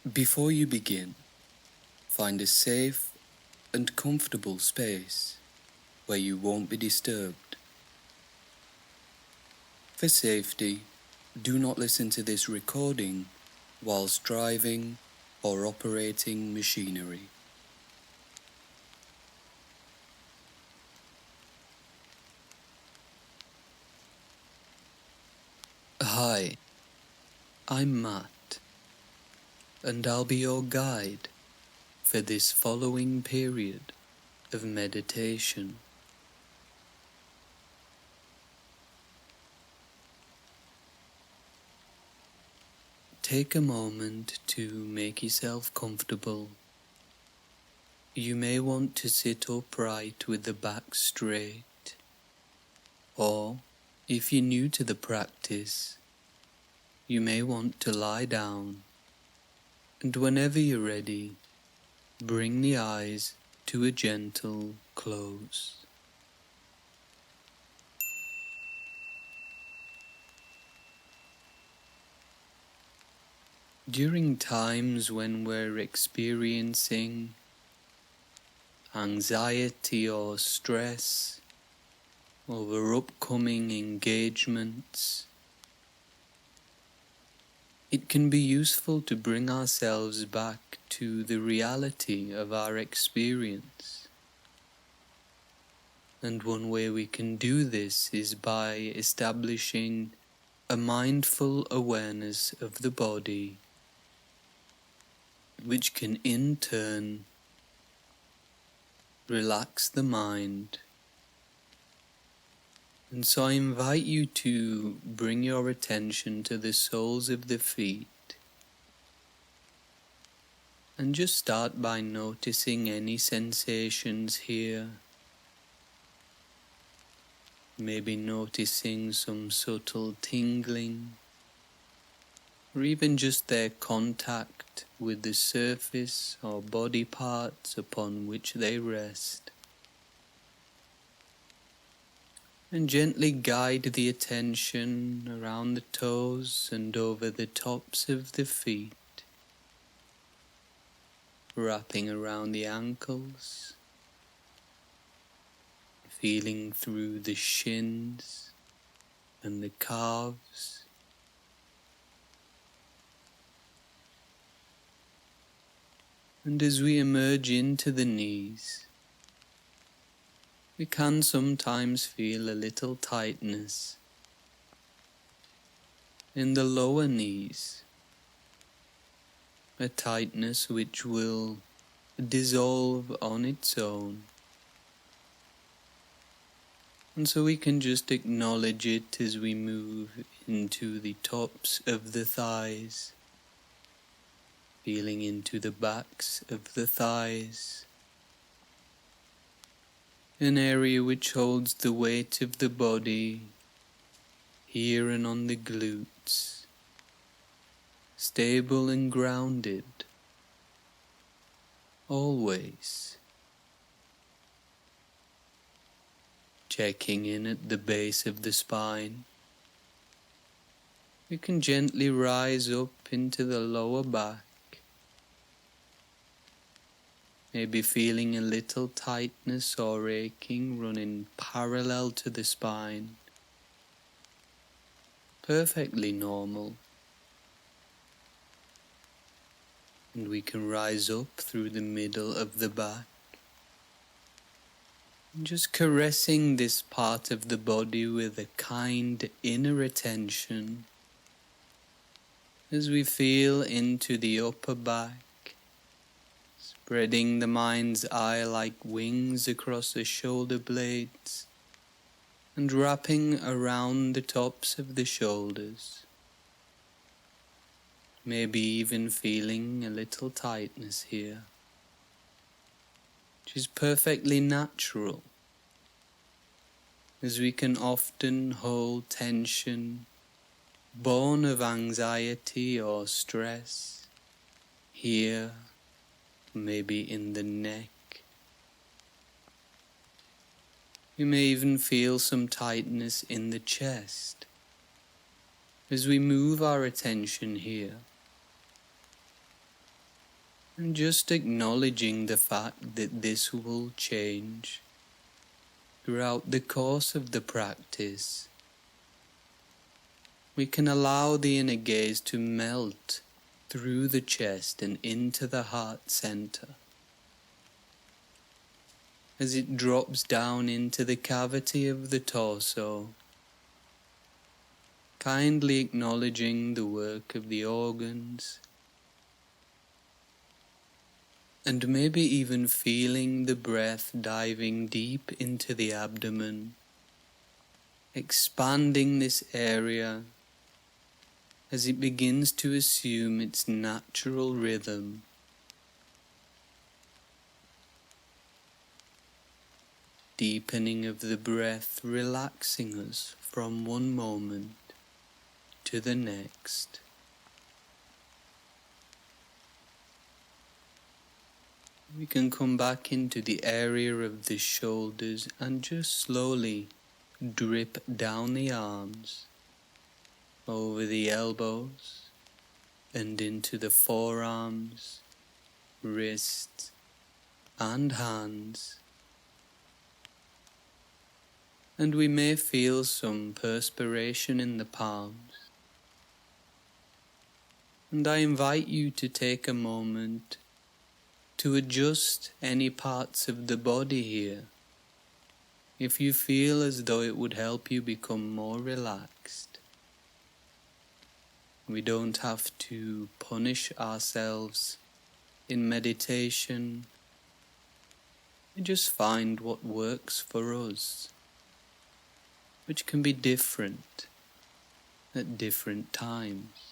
Before you begin, find a safe and comfortable space where you won't be disturbed. For safety, do not listen to this recording whilst driving or operating machinery. Hi, I'm Matt, and I'll be your guide for this following period of meditation. Take a moment to make yourself comfortable. You may want to sit upright with the back straight, or if you're new to the practice, you may want to lie down, and whenever you're ready, bring the eyes to a gentle close. During times when we're experiencing anxiety or stress over upcoming engagements, it can be useful to bring ourselves back to the reality of our experience. And one way we can do this is by establishing a mindful awareness of the body, which can in turn relax the mind. And so I invite you to bring your attention to the soles of the feet and just start by noticing any sensations here. Maybe noticing some subtle tingling, or even just their contact with the surface or body parts upon which they rest. And gently guide the attention around the toes and over the tops of the feet, wrapping around the ankles, feeling through the shins and the calves, and as we emerge into the knees, we can sometimes feel a little tightness in the lower knees, a tightness which will dissolve on its own. And so we can just acknowledge it as we move into the tops of the thighs, feeling into the backs of the thighs, an area which holds the weight of the body here and on the glutes, stable and grounded, always. Checking in at the base of the spine, we can gently rise up into the lower back, maybe feeling a little tightness or aching running parallel to the spine. Perfectly normal. And we can rise up through the middle of the back, and just caressing this part of the body with a kind inner attention as we feel into the upper back, spreading the mind's eye like wings across the shoulder blades and wrapping around the tops of the shoulders. Maybe even feeling a little tightness here, which is perfectly natural, as we can often hold tension born of anxiety or stress here, maybe in the neck. We may even feel some tightness in the chest as we move our attention here. And just acknowledging the fact that this will change throughout the course of the practice, we can allow the inner gaze to melt through the chest and into the heart center as it drops down into the cavity of the torso, kindly acknowledging the work of the organs, and maybe even feeling the breath diving deep into the abdomen, expanding this area as it begins to assume its natural rhythm. Deepening of the breath, relaxing us from one moment to the next. We can come back into the area of the shoulders and just slowly drip down the arms, over the elbows, and into the forearms, wrists, and hands. And we may feel some perspiration in the palms. And I invite you to take a moment to adjust any parts of the body here, if you feel as though it would help you become more relaxed. We don't have to punish ourselves in meditation. We just find what works for us, which can be different at different times.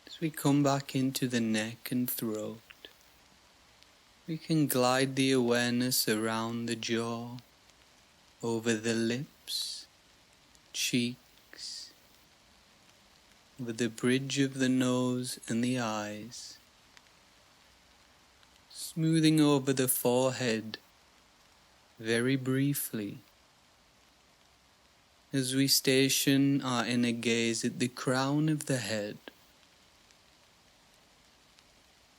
As we come back into the neck and throat, we can glide the awareness around the jaw, over the lips, cheeks, over the bridge of the nose and the eyes, smoothing over the forehead very briefly, as we station our inner gaze at the crown of the head.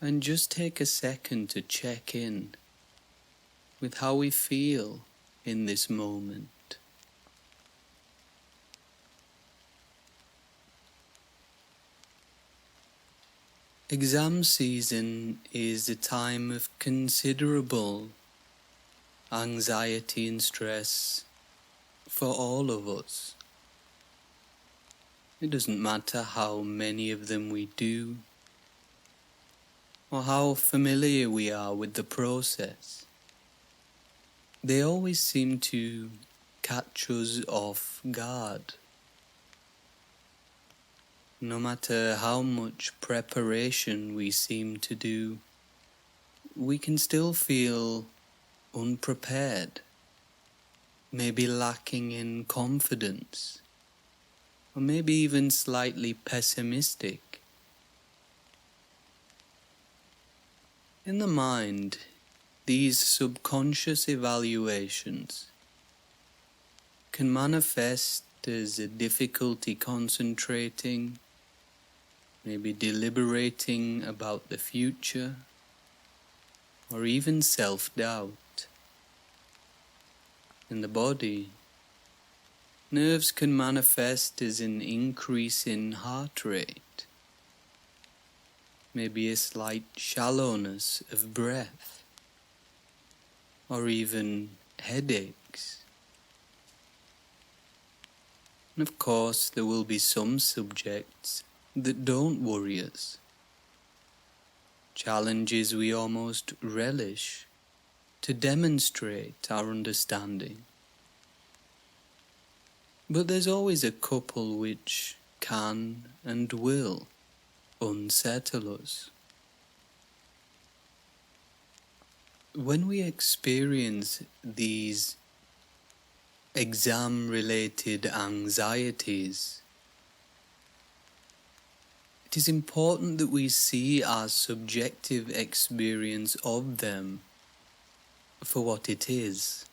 And just take a second to check in with how we feel in this moment. Exam season is a time of considerable anxiety and stress for all of us. It doesn't matter how many of them we do, or how familiar we are with the process. They always seem to catch us off guard. No matter how much preparation we seem to do, we can still feel unprepared, maybe lacking in confidence, or maybe even slightly pessimistic. In the mind, these subconscious evaluations can manifest as a difficulty concentrating, maybe deliberating about the future, or even self-doubt. In the body, nerves can manifest as an increase in heart rate, maybe a slight shallowness of breath, or even headaches. And of course, there will be some subjects that don't worry us, challenges we almost relish to demonstrate our understanding. But there's always a couple which can and will unsettle us. When we experience these exam-related anxieties, it is important that we see our subjective experience of them for what it is.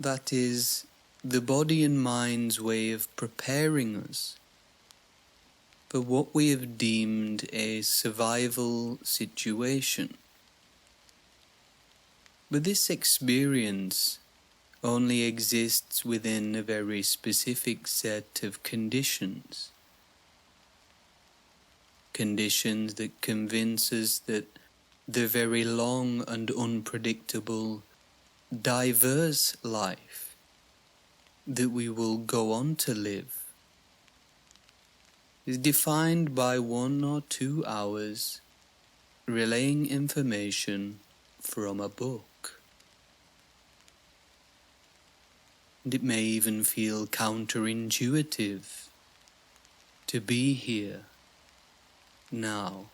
That is, the body and mind's way of preparing us for what we have deemed a survival situation. But this experience only exists within a very specific set of conditions. Conditions that convince us that the very long and unpredictable, diverse life that we will go on to live is defined by 1 or 2 hours relaying information from a book. And it may even feel counterintuitive to be here now.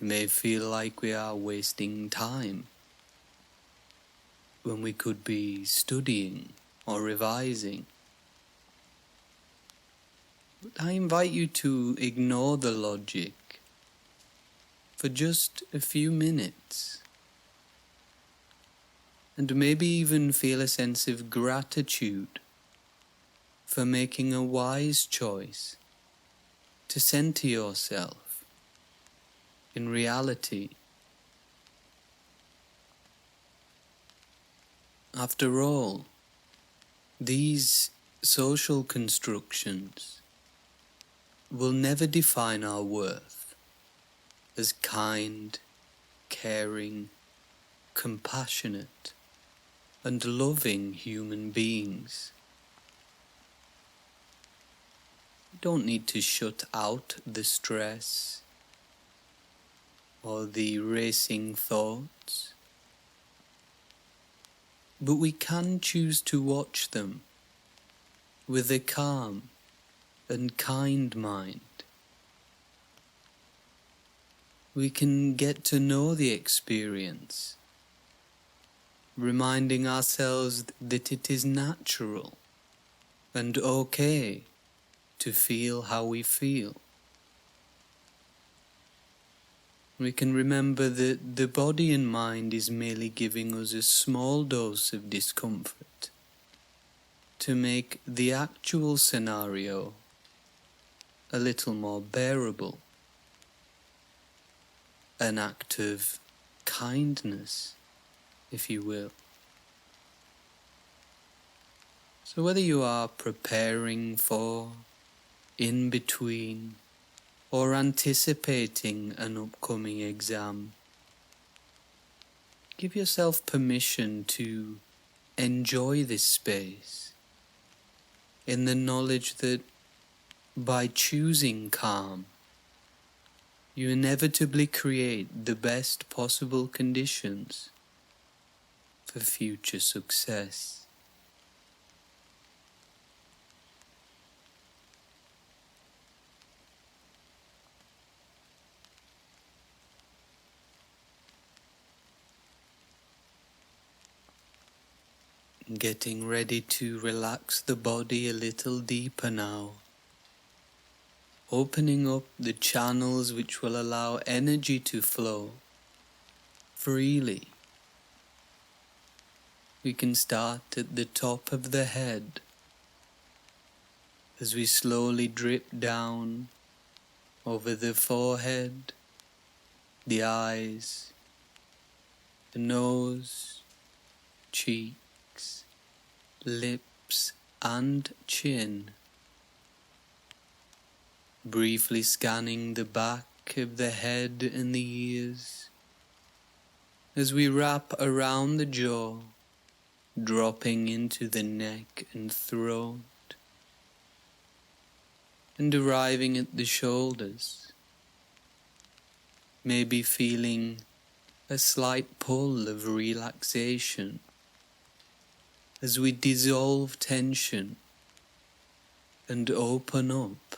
It may feel like we are wasting time when we could be studying or revising. But I invite you to ignore the logic for just a few minutes, and maybe even feel a sense of gratitude for making a wise choice to center yourself in reality. After all, these social constructions will never define our worth as kind, caring, compassionate, and loving human beings. We don't need to shut out the stress or the racing thoughts, but we can choose to watch them with a calm and kind mind. We can get to know the experience, reminding ourselves that it is natural and okay to feel how we feel. We can remember that the body and mind is merely giving us a small dose of discomfort to make the actual scenario a little more bearable. An act of kindness, if you will. So whether you are preparing for, in between, or anticipating an upcoming exam, give yourself permission to enjoy this space in the knowledge that by choosing calm, you inevitably create the best possible conditions for future success. Getting ready to relax the body a little deeper now. Opening up the channels which will allow energy to flow freely. We can start at the top of the head as we slowly drip down over the forehead, the eyes, the nose, cheeks, lips and chin. Briefly scanning the back of the head and the ears as we wrap around the jaw, dropping into the neck and throat, and arriving at the shoulders, maybe feeling a slight pull of relaxation as we dissolve tension and open up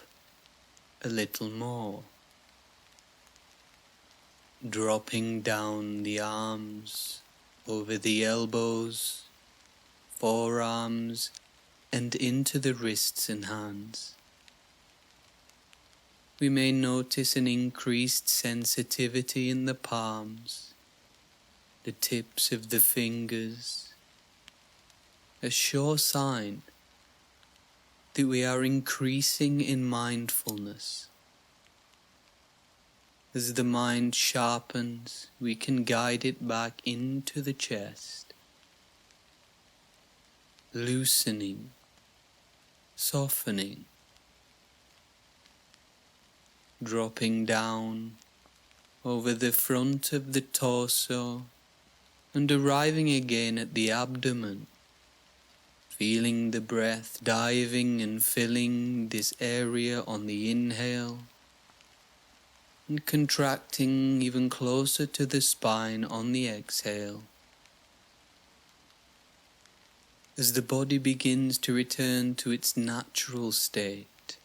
a little more, dropping down the arms over the elbows, forearms, and into the wrists and hands. We may notice an increased sensitivity in the palms, the tips of the fingers, a sure sign that we are increasing in mindfulness. As the mind sharpens, we can guide it back into the chest, loosening, softening, dropping down over the front of the torso and arriving again at the abdomen, feeling the breath diving and filling this area on the inhale and contracting even closer to the spine on the exhale. As the body begins to return to its natural state,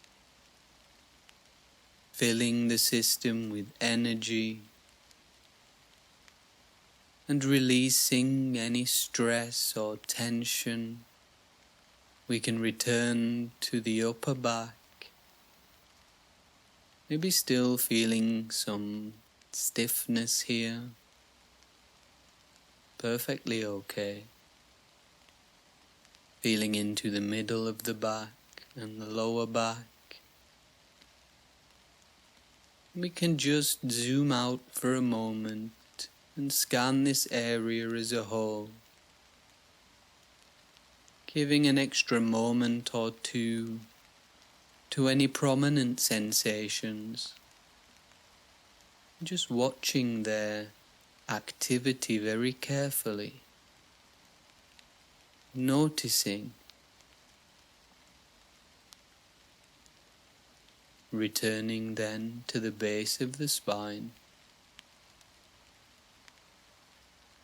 filling the system with energy and releasing any stress or tension, we can return to the upper back, maybe still feeling some stiffness here. Perfectly okay. Feeling into the middle of the back and the lower back. We can just zoom out for a moment and scan this area as a whole, giving an extra moment or two to any prominent sensations, just watching their activity very carefully, noticing, returning then to the base of the spine,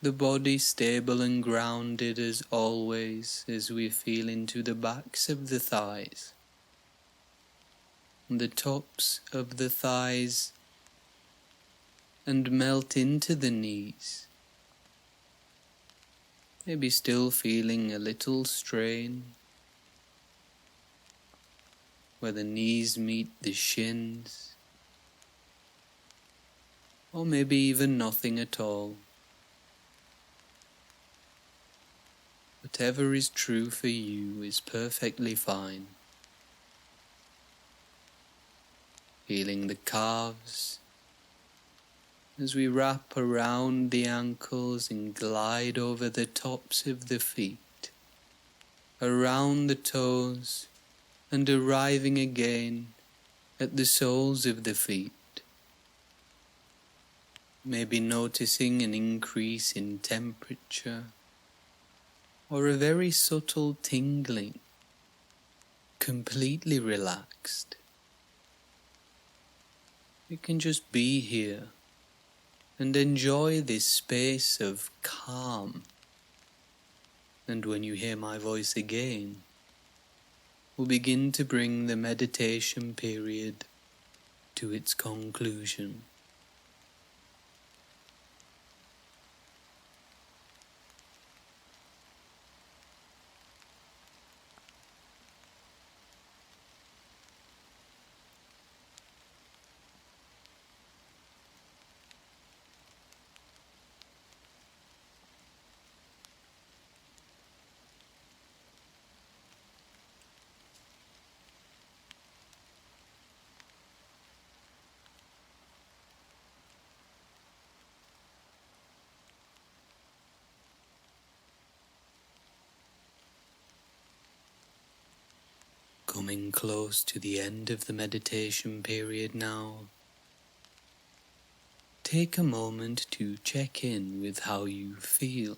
the body stable and grounded as always as we feel into the backs of the thighs, the tops of the thighs, and melt into the knees, maybe still feeling a little strain where the knees meet the shins, or maybe even nothing at all. Whatever is true for you is perfectly fine. Feeling the calves as we wrap around the ankles and glide over the tops of the feet, around the toes, and arriving again at the soles of the feet. Maybe noticing an increase in temperature or a very subtle tingling, completely relaxed. You can just be here and enjoy this space of calm. And when you hear my voice again, we'll begin to bring the meditation period to its conclusion. Coming close to the end of the meditation period now, take a moment to check in with how you feel.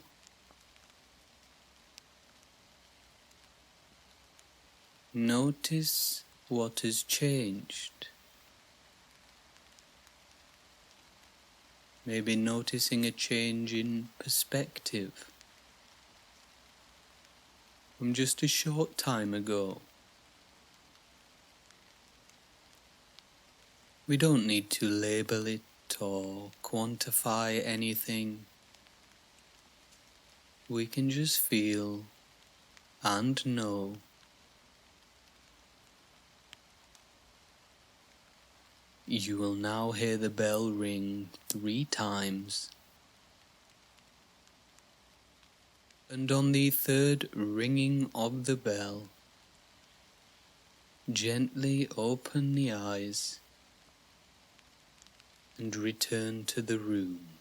Notice what has changed. Maybe noticing a change in perspective from just a short time ago. We don't need to label it or quantify anything. We can just feel and know. You will now hear the bell ring 3 times. And on the third ringing of the bell, Gently open the eyes and return to the room.